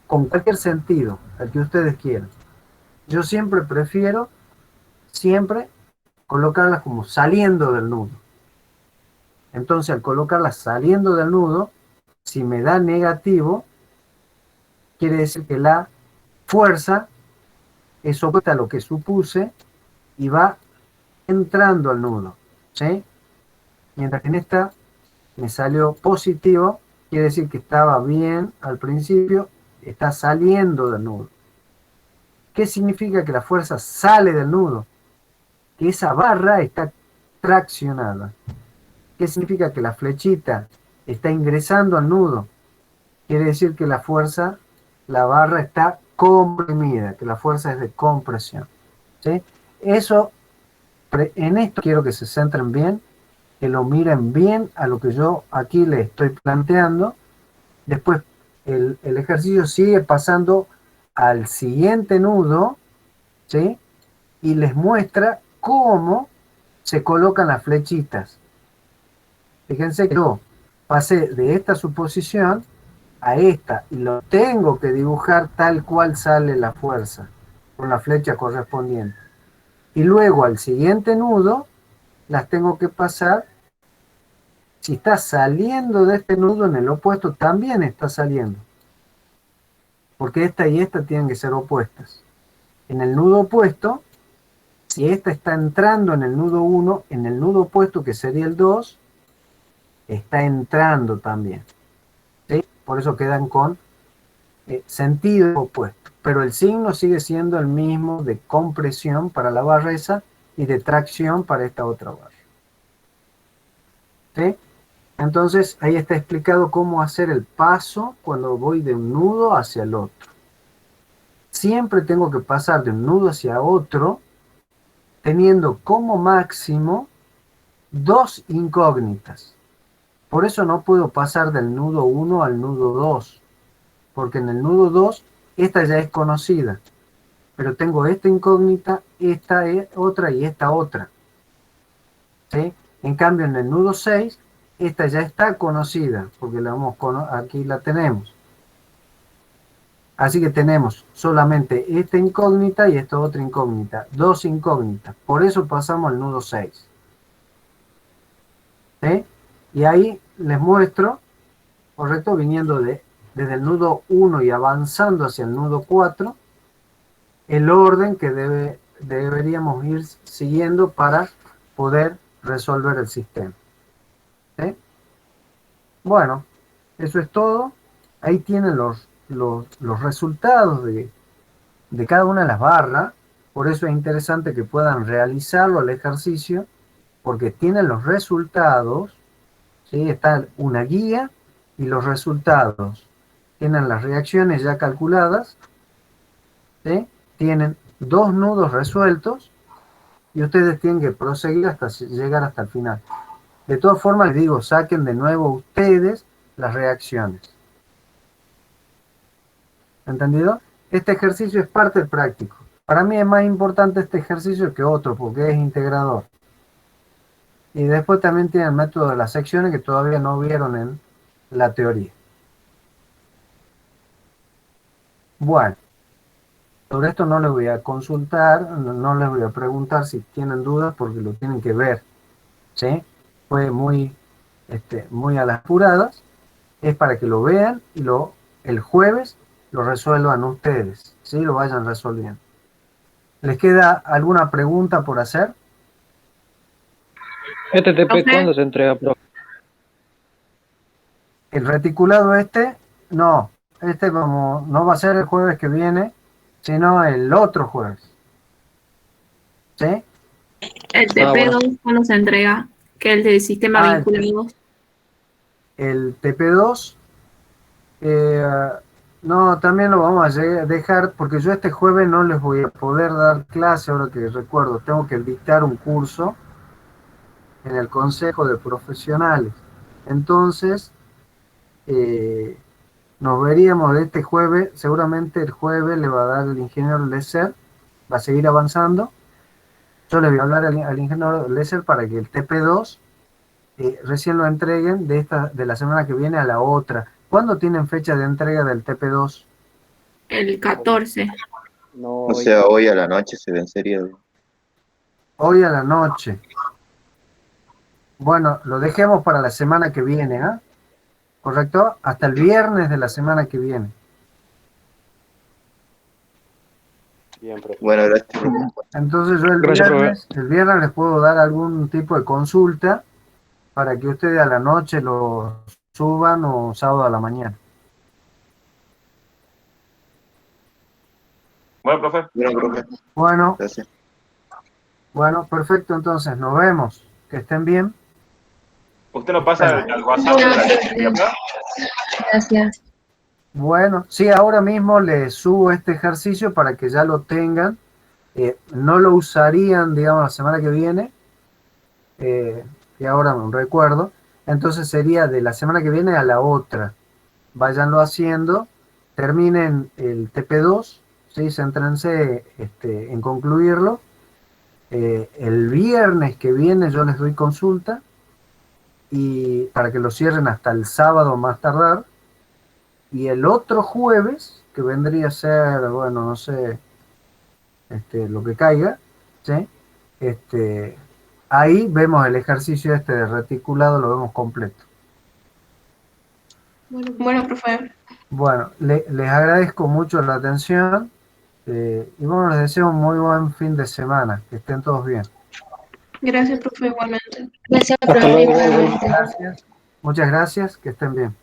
con cualquier sentido, el que ustedes quieran. Yo siempre prefiero colocarlas como saliendo del nudo. Entonces al colocarlas saliendo del nudo, si me da negativo, quiere decir que la fuerza es opuesta a lo que supuse y va entrando al nudo, ¿sí? Mientras que en esta me salió positivo, quiere decir que estaba bien al principio, está saliendo del nudo. ¿Qué significa que la fuerza sale del nudo? Que esa barra está traccionada. ¿Qué significa? Que la flechita está ingresando al nudo. Quiere decir que la fuerza, la barra está comprimida, que la fuerza es de compresión. ¿Sí? Eso, en esto quiero que se centren bien, que lo miren bien a lo que yo aquí les estoy planteando. Después el ejercicio sigue pasando al siguiente nudo, ¿sí? Y les muestra cómo se colocan las flechitas. Fíjense que yo pasé de esta suposición a esta y lo tengo que dibujar tal cual sale la fuerza, con la flecha correspondiente. Y luego al siguiente nudo las tengo que pasar. Si está saliendo de este nudo, en el opuesto también está saliendo. Porque esta y esta tienen que ser opuestas. En el nudo opuesto, si esta está entrando en el nudo 1, en el nudo opuesto, que sería el 2, está entrando también. ¿Sí? Por eso quedan con sentido opuesto. Pero el signo sigue siendo el mismo de compresión para la barra esa y de tracción para esta otra barra. ¿Sí? Entonces ahí está explicado cómo hacer el paso cuando voy de un nudo hacia el otro. Siempre tengo que pasar de un nudo hacia otro teniendo como máximo 2 incógnitas. Por eso no puedo pasar del nudo 1 al nudo 2, porque en el nudo 2 esta ya es conocida, pero tengo esta incógnita, esta otra y esta otra. ¿Sí? En cambio en el nudo 6 esta ya está conocida, porque aquí la tenemos. Así que tenemos solamente esta incógnita y esta otra incógnita. 2 incógnitas. Por eso pasamos al nudo 6. ¿Sí? Y ahí les muestro, correcto, viniendo desde el nudo 1 y avanzando hacia el nudo 4, el orden que deberíamos ir siguiendo para poder resolver el sistema. ¿Sí? Bueno, eso es todo. Ahí tienen los resultados de cada una de las barras. Por eso es interesante que puedan realizarlo el ejercicio, porque tienen los resultados, ¿sí? Está una guía y los resultados. Tienen las reacciones ya calculadas, ¿sí? Tienen 2 nudos resueltos y ustedes tienen que proseguir hasta llegar hasta el final. De todas formas, les digo, saquen de nuevo ustedes las reacciones. ¿Entendido? Este ejercicio es parte del práctico. Para mí es más importante este ejercicio que otro, porque es integrador. Y después también tiene el método de las secciones que todavía no vieron en la teoría. Bueno, sobre esto no les voy a consultar, no les voy a preguntar si tienen dudas, porque lo tienen que ver. ¿Sí? Fue muy a las apuradas. Es para que lo vean y el jueves lo resuelvan ustedes, ¿sí? Lo vayan resolviendo. ¿Les queda alguna pregunta por hacer? ¿Este TP Profe. cuándo se entrega, profe? El reticulado no, como no va a ser el jueves que viene, sino el otro jueves. ¿Sí? El TP2, ¿cuándo se entrega? Que el del sistema vinculado. El TP2, no, también lo vamos a dejar, porque yo este jueves no les voy a poder dar clase, ahora que recuerdo, tengo que dictar un curso en el Consejo de Profesionales. Entonces, nos veríamos este jueves, seguramente el jueves le va a dar el ingeniero Lesser, va a seguir avanzando. Yo le voy a hablar al ingeniero Lesser para que el TP2 recién lo entreguen de la semana que viene a la otra. ¿Cuándo tienen fecha de entrega del TP2? El 14. No, O sea, hoy a la noche se vencería. Hoy a la noche. Bueno, lo dejemos para la semana que viene, ¿ah? ¿Correcto? Hasta el viernes de la semana que viene. bien, profe. Bueno, gracias. Entonces yo Gracias, el viernes les puedo dar algún tipo de consulta para que ustedes a la noche lo suban o sábado a la mañana. Bueno, profe. Bueno, profe, Bueno, gracias. perfecto, entonces nos vemos. Que estén bien. ¿Usted no pasa al WhatsApp de la acá? Gracias. Bueno, sí, ahora mismo les subo este ejercicio para que ya lo tengan. No lo usarían, digamos, la semana que viene, y ahora me recuerdo. Entonces sería de la semana que viene a la otra. Váyanlo haciendo, terminen el TP2, ¿sí? Céntrense en concluirlo. El viernes que viene yo les doy consulta y para que lo cierren hasta el sábado más tardar. Y el otro jueves, que vendría a ser, bueno, no sé, lo que caiga, ¿sí? Ahí vemos el ejercicio de reticulado, lo vemos completo. Bueno, profe. Bueno, les agradezco mucho la atención y bueno, les deseo un muy buen fin de semana, que estén todos bien. Gracias, profe, igualmente. Hasta luego. Gracias, muchas gracias, que estén bien.